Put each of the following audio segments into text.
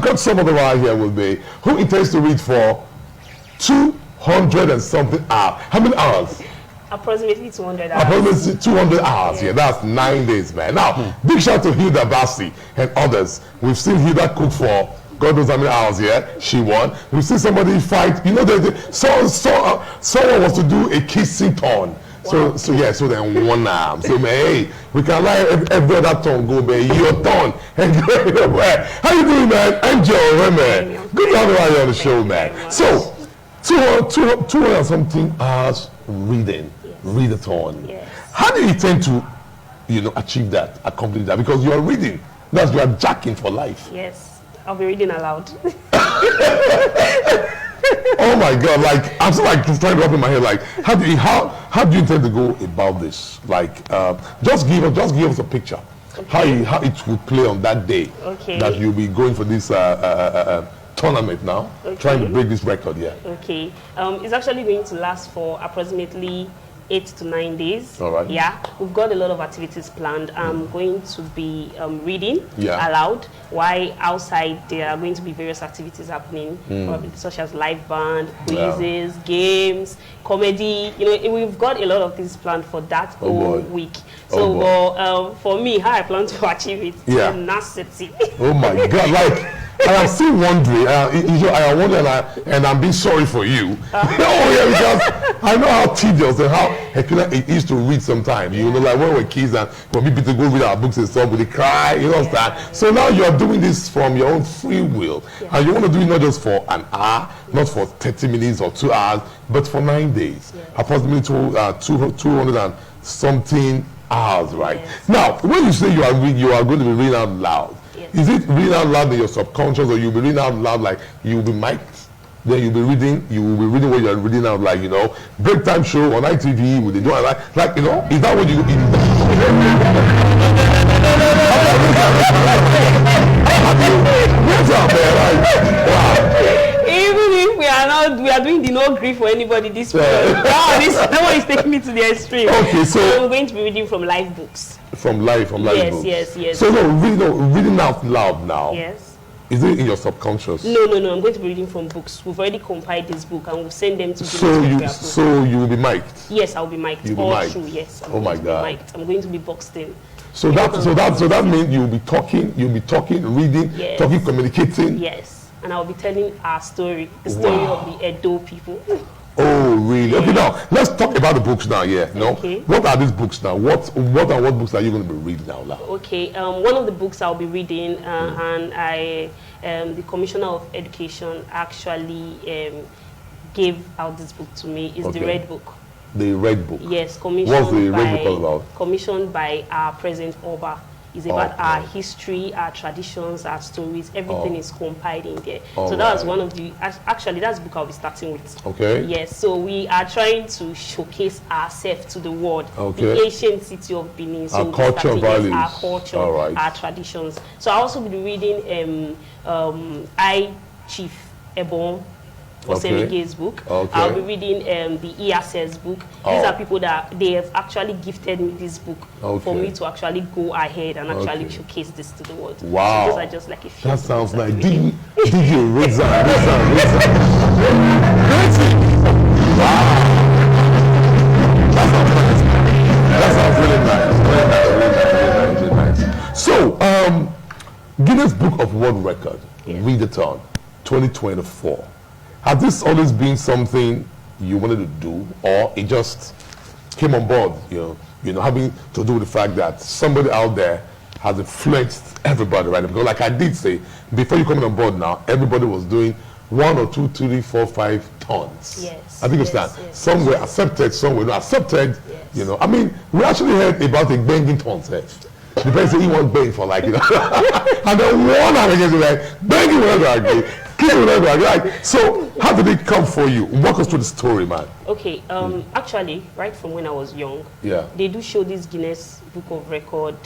got somebody right here with me who intends to read for 200 and something hours. How many hours? Approximately 200 hours. Approximately 200 hours. Yeah, that's 9 days, man. Now, big shout out to Hilda Bassi and others. We've seen Hilda cook for God knows how many hours. Yeah, she won. We've seen somebody fight. You know, someone was to do a kissing turn. Wow. So then one arm. So man, hey, we can let every other turn go, man. Your turn. How you doing, man? Enjoy, man. Good to have you on the show, man. So 200 and something hours reading, read-a-thon. Yes. How do you intend to, achieve that, accomplish that? Because you are reading. That's you are jacking for life. Yes, I'll be reading aloud. Oh my God! Like I'm still like trying to wrap in my head. Like how do you intend to go about this? Like just give us a picture. Okay. How it would play on that day. Okay. That you'll be going for this tournament now, trying to break this record. Yeah. Okay. It's actually going to last for approximately 8 to 9 days. All right. Yeah, we've got a lot of activities planned. I'm going to be reading aloud, while outside there are going to be various activities happening, such as live band, quizzes, games, comedy. We've got a lot of things planned for that whole week. So, for me, how I plan to achieve it, tenacity. Oh my God! Like. I am still wondering, I am wondering, and I'm being sorry for you. Because I know how tedious and how hectic it is to read sometimes. Like when we're kids and when people go read our books and stuff, they cry, understand? So now you're doing this from your own free will. And you want to do it not just for an hour, not for 30 minutes or 2 hours, but for 9 days. Approximately 200 and something hours, right? Now, when you say you are going to be reading out loud, is it reading out loud in your subconscious, or you'll be reading out loud like you'll be mic'd? Then you will be reading what you're reading out, like, break time show on ITV, with the doing like, is that what you what's up, man? Wow. Even if we are doing the no grief for anybody this week. No one is taking me to the extreme. Okay, so I'm going to be reading from live books. From live books. Yes. So reading out loud now. Yes. Is it in your subconscious? No. I'm going to be reading from books. We've already compiled this book and we'll send them to So you will be mic'd? Yes, I'll be mic'd. You'll be mic'd? True, yes. Oh my God. I'm going to be boxed in. So that means you'll be talking, reading, talking, communicating. Yes. And I'll be telling our story, the story of the Edo people. Oh, really? Okay, now let's talk about the books now. Okay. What are these books now? What books are you going to be reading now? Okay. One of the books I'll be reading, and the Commissioner of Education actually gave out this book to me. Is the Red Book. The Red Book. Yes, commissioned. What's the Red Book all about? Commissioned by our present Oba. It's about our history, our traditions, our stories. Everything is compiled in there. So that was one of the. Actually, that's the book I'll be starting with. Okay. Yes. So we are trying to showcase ourselves to the world. Okay. The ancient city of Benin. So our culture, values. Our culture, our traditions. So I also will be reading I Chief Ebon Osemige's book. I'll be reading the ESS book. These are people that they have actually gifted me this book for me to actually go ahead and actually showcase this to the world. Wow. So those are just like a few. That sounds like DJ Rizza. Wow. That sounds really nice. So, Guinness Book of World Record, Read-a-thon, 2024. Has this always been something you wanted to do, or it just came on board, having to do with the fact that somebody out there has influenced everybody, right? Because like I did say, before you coming on board now, everybody was doing 1 or 2, 3, 4, 5 tons. Yes. I think it's that. Some were accepted, some were not accepted. Yes. I mean, we actually heard about a banging tons. Depends on he wants bang for and then one other gets like banging whatever I agree. So how did it come for you? Walk us through the story, man. Okay, actually, right from when I was young, they do show this Guinness Book of Record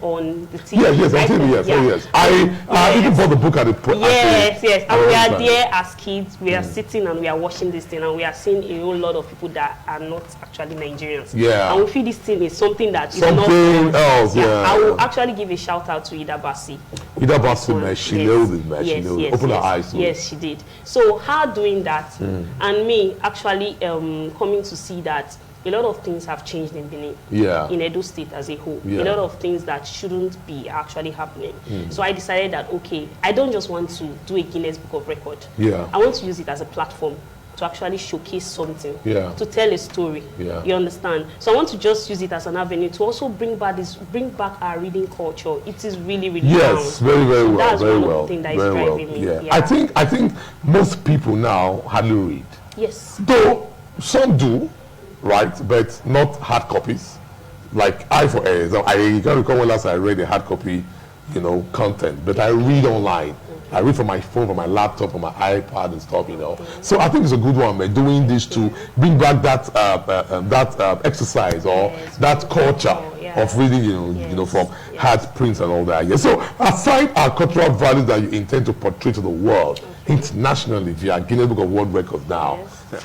on the TV. Yes, on TV, yes. Yeah. Yes. I even bought the book at the Yes. And we are there as kids. We are sitting and we are watching this thing, and we are seeing a whole lot of people that are not actually Nigerians. Yeah. And we feel this thing is something that is something else. Yeah. I will actually give a shout out to Ida Bassi. Ida Bassi, man, she knows it, man. She knows it. Open her eyes to it. Yes, she did. So her doing that and me actually coming to see that a lot of things have changed in Benin, in Edo State as a whole. A lot of things that shouldn't be actually happening. So I decided that, okay, I don't just want to do a Guinness Book of Record. I want to use it as a platform to actually showcase something, to tell a story. You understand? So I want to just use it as an avenue to also bring back our reading culture. It is really, really very, very well. That's very one well. of the things that is driving me. I think most people now hardly read. Yes. Though some do, right? But not hard copies. Like I can't recall when last I read a hard copy, content. But I read online. I read from my phone, from my laptop, from my iPad and stuff, So I think it's a good one, man, doing this to bring back that exercise or that culture of reading, from hard prints and all that. So aside our cultural values that you intend to portray to the world, internationally via Guinness Book of World Records now,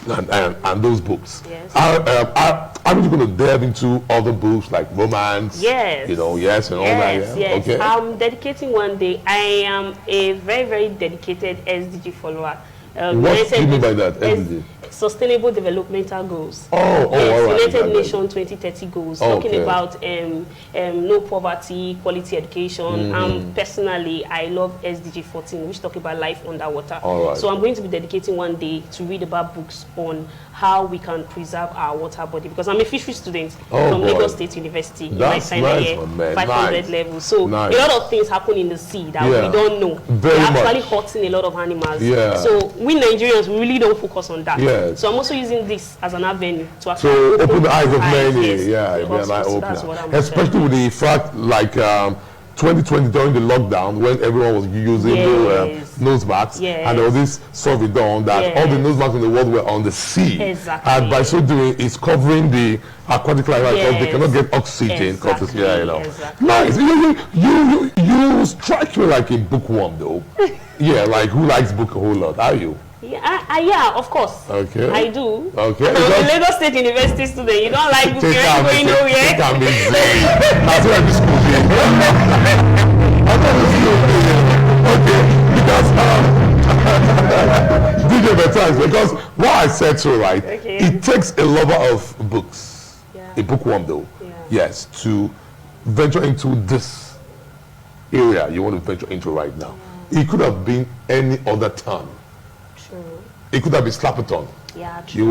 and those books, are you going to delve into other books like romance? And all that. Okay. I'm dedicating one day. I am a very, very dedicated SDG follower. What do you mean by that, SDG? Sustainable Developmental Goals. All right. United Nations 2030 goals, talking about no poverty, quality education. Personally, I love SDG 14, which talk about life underwater. So I'm going to be dedicating one day to read about books on how we can preserve our water body, because I'm a fishery student from Lagos State University in my final year, 500 level. So a lot of things happen in the sea that we don't know. They're actually hurting a lot of animals. So we Nigerians, we really don't focus on that. So I'm also using this as an avenue to actually open the eyes of many. Especially with the fact, like 2020 during the lockdown, when everyone was using nose masks, and there was this survey done that all the nose masks in the world were on the sea. And by so doing, it's covering the aquatic life because they cannot get oxygen. Nice. You strike me like a bookworm, though. Like who likes book a whole lot? Are you? Yeah, of course. Okay. I do. Okay. I'm a Lagos State University student. You don't like books, you ain't going nowhere. That's where this could be. Okay, because DJ Betans, because what I said so right, it takes a lover of books, a bookworm though, yes, to venture into this area you want to venture into right now. It could have been any other time. It could have been slap-a-thon. You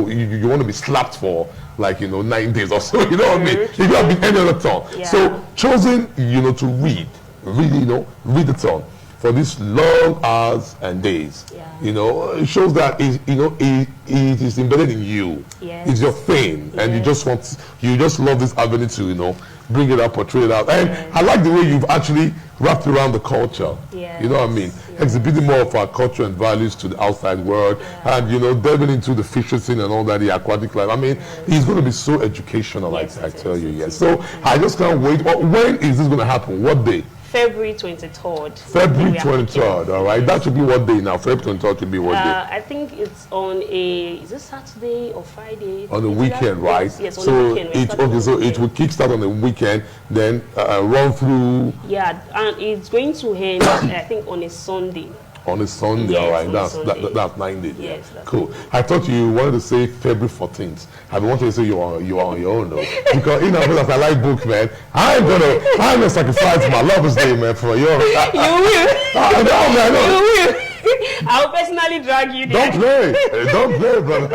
want to be slapped for 9 days or so, you know what I mean? It could have been any other ton. So chosen, to read, really, read-a-thon for these long hours and days. It shows that it is embedded in you. It's your thing, and you just love this avenue to bring it out, portray it out. And I like the way you've actually wrapped around the culture. You know what I mean? Exhibiting more of our culture and values to the outside world, and delving into the fishery scene and all that, the aquatic life. I mean, it's going to be so educational, I tell you. So I just can't wait. When is this going to happen? What day? February 23rd. February 23rd, all right. That should be what day now? February 23rd should be what day? I think it's on is it Saturday or Friday? On the weekend, right? Yes, on the weekend. So it will kickstart on the weekend, then run through. Yeah, and it's going to end, I think, on a Sunday. On a Sunday, all right. That's 9 days. Yes, cool. I thought you wanted to say February 14th. I wanted to say you are on your own though, because because I like book, man. I'm gonna sacrifice my Lover's Day, man, for your. You will. I know. You will. I'll personally drag you there. Don't play, brother.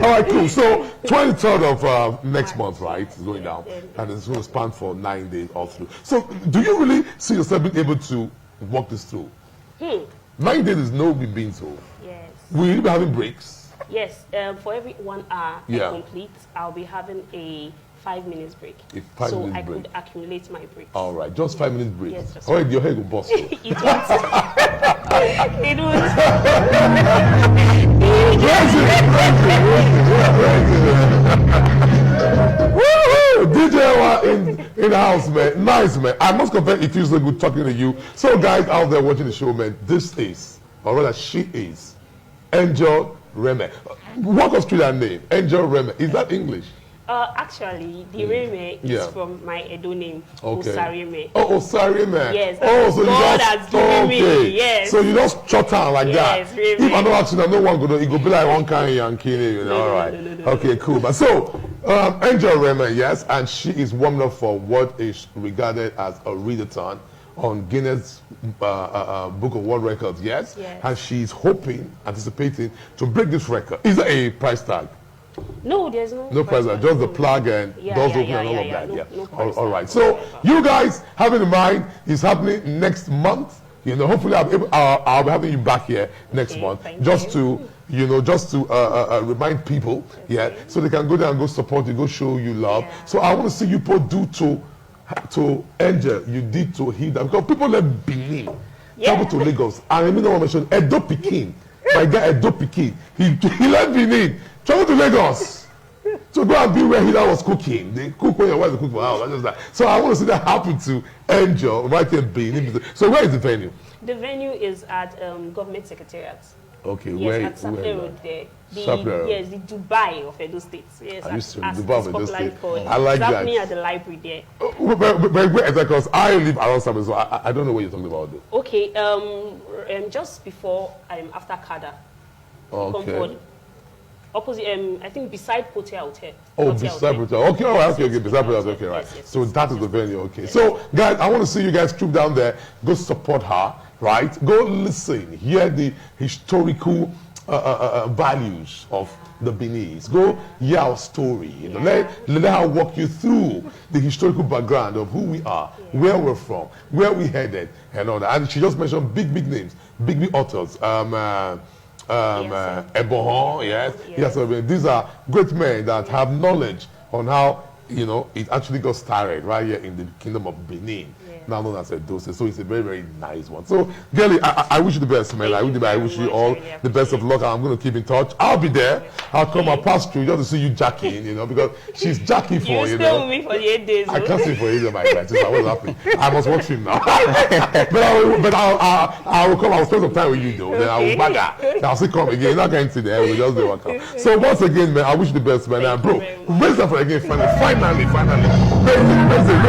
All right, cool. So 23rd of next month, right? It's going down, and it's going to span for 9 days all through. So, do you really see yourself being able to walk this through? 9 days is no being so. Yes. Will you be having breaks? Yes. For every 1 hour I complete, I'll be having a 5 minutes break. So I could accumulate my breaks. All right, just 5 minutes break. Yes, just all right, your head will bust. It won't. It won't. DJ In the house, man. Nice, man. I must confess, it feels so good talking to you. So, guys out there watching the show, man, this is, or rather, she is, Angel Reme. Walk us through that name, Angel Reme. Is that English? Actually, the Reme is from my Edo name, Osareme. Oh, Osareme. Yes. So God has given me. Yes. So you just shut down like that. Reme. If I don't actually, no one go. It go be like one kind of Yankee, you know. All right. Okay, cool. But so, Angel Reme, yes, and she is warming up for what is regarded as a read-a-thon on Guinness Book of World Records, yes? And she's hoping, anticipating to break this record. Is there a price tag? No, there's no price tag. Just the plug and doors open and all of that. No all right. So you guys have in mind, it's happening next month. You know, hopefully I'll be having you back here next month, just to remind people, so they can go there and go support you, go show you love. So I want to see you both do to Angel, you did to Hilda, because people left Benin, travel to Lagos. And I mean, I mention Edo Pikin, my guy Edo Pikin, he left Benin, travel to Lagos to go and be where Hilda was cooking. They cook when your wife cook for hours. Just that. So I want to see that happen to Angel right in Benin. So where is the venue? The venue is at Government Secretariat. Okay, yes, where? At Sapele Road there. Yes, the Dubai of Edo State. Yes, are you serious? Dubai of Edo State. I like it's that. happening at the library there. But where exactly? Because I live around Sapele, so I don't know what you're talking about. Though. Okay, just before after Kada. Okay. Opposite, I think beside Hotel. Beside Hotel. Okay, all right, okay, beside Hotel. Okay, right. Yes, so that is the venue. Okay. So, guys, I want to see you guys troop down there. Go support her, right? Go listen, hear the historical values of the Beninese. Go hear our story. You know, let her walk you through the historical background of who we are, where we're from, where we headed, and all that. And she just mentioned big names, big authors. Ebohon, yes. These are great men that have knowledge on how, you know, it actually got started right here in the Kingdom of Benin, now known as Edo. So it's a very, very nice one. So, Gelly, I wish you the best, man. I wish you all the best of luck. I'm going to keep in touch. I'll be there. I'll come. I'll pass through just to see you jacking, you know, because she's jacking for, you know. You stay with me for the 8 days. I can't stay for 8 days, my friend. I was happy. I must watch him now. but I will come. I'll spend some time with you, though. Then I will back. Then I'll still come again. You're not going to there. We'll just do what come. So, once again, man, I wish you the best, man. And, bro, raise up again, finally. Raise it.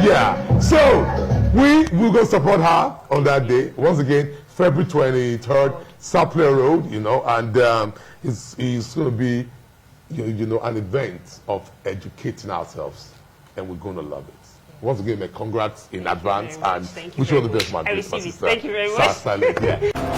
Yeah. So we will go support her on that day. Once again, February 23rd, Sapele Road, you know, and it's going to be, you know, an event of educating ourselves, and we're going to love it. Once again, congrats in advance, and wish you all the best, man. Thank you very much.